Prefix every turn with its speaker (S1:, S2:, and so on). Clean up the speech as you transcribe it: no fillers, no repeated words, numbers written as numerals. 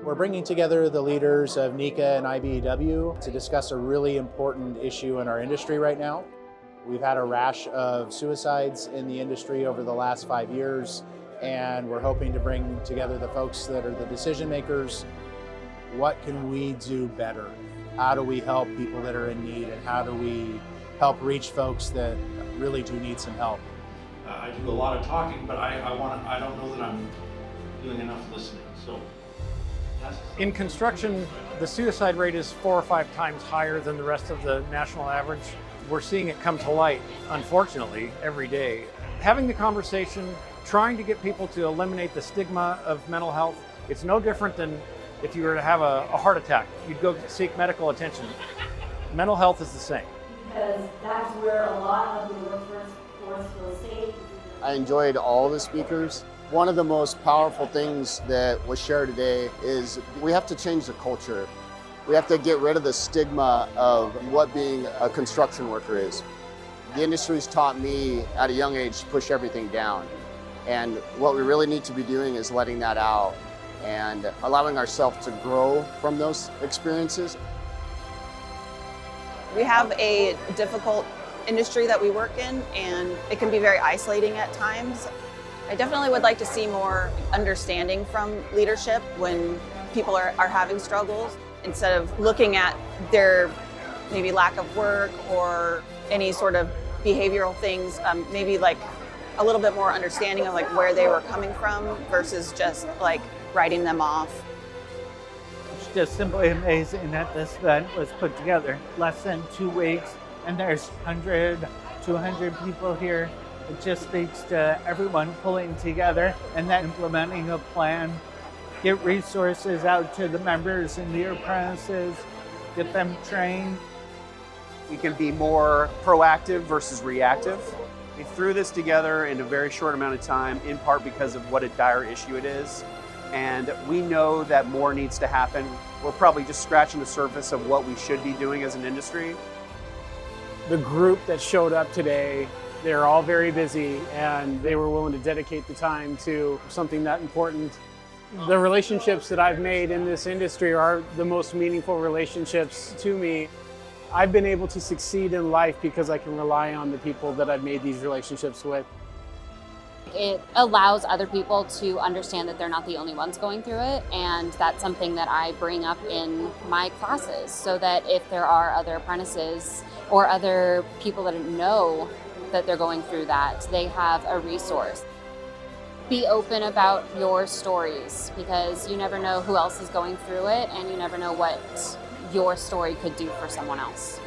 S1: We're bringing together the leaders of NECA and IBEW to discuss a really important issue in our industry right now. We've had a rash of suicides in the industry over the last 5 years, and we're hoping to bring together the folks that are the decision makers. What can we do better? How do we help people that are in need, and how do we help reach folks that really do need some help?
S2: I do a lot of talking, but I don't know that I'm doing enough listening. So
S3: in construction, the suicide rate is 4 or 5 times higher than the rest of the national average. We're seeing it come to light, unfortunately, every day. Having the conversation, trying to get people to eliminate the stigma of mental health, it's no different than if you were to have a heart attack. You'd go seek medical attention. Mental health is the same.
S4: Because that's where a lot of the workforce feels safe.
S5: I enjoyed all the speakers. One of the most powerful things that was shared today is we have to change the culture. We have to get rid of the stigma of what being a construction worker is. The industry's taught me at a young age to push everything down. And what we really need to be doing is letting that out and allowing ourselves to grow from those experiences.
S6: We have a difficult industry that we work in, and it can be very isolating at times. I definitely would like to see more understanding from leadership when people are having struggles, instead of looking at their maybe lack of work or any sort of behavioral things, maybe like a little bit more understanding of like where they were coming from versus just like writing them off.
S7: It's just simply amazing that this event was put together less than 2 weeks, and there's 100, 200 people here. It just speaks to everyone pulling together and then implementing a plan, get resources out to the members in the apprentices, get them trained.
S8: We can be more proactive versus reactive. We threw this together in a very short amount of time, in part because of what a dire issue it is. And we know that more needs to happen. We're probably just scratching the surface of what we should be doing as an industry.
S9: The group that showed up today, they're all very busy, and they were willing to dedicate the time to something that important. The relationships that I've made in this industry are the most meaningful relationships to me. I've been able to succeed in life because I can rely on the people that I've made these relationships with.
S10: It allows other people to understand that they're not the only ones going through it, and that's something that I bring up in my classes, so that if there are other apprentices or other people that know that they're going through that, they have a resource. Be open about your stories, because you never know who else is going through it, and you never know what your story could do for someone else.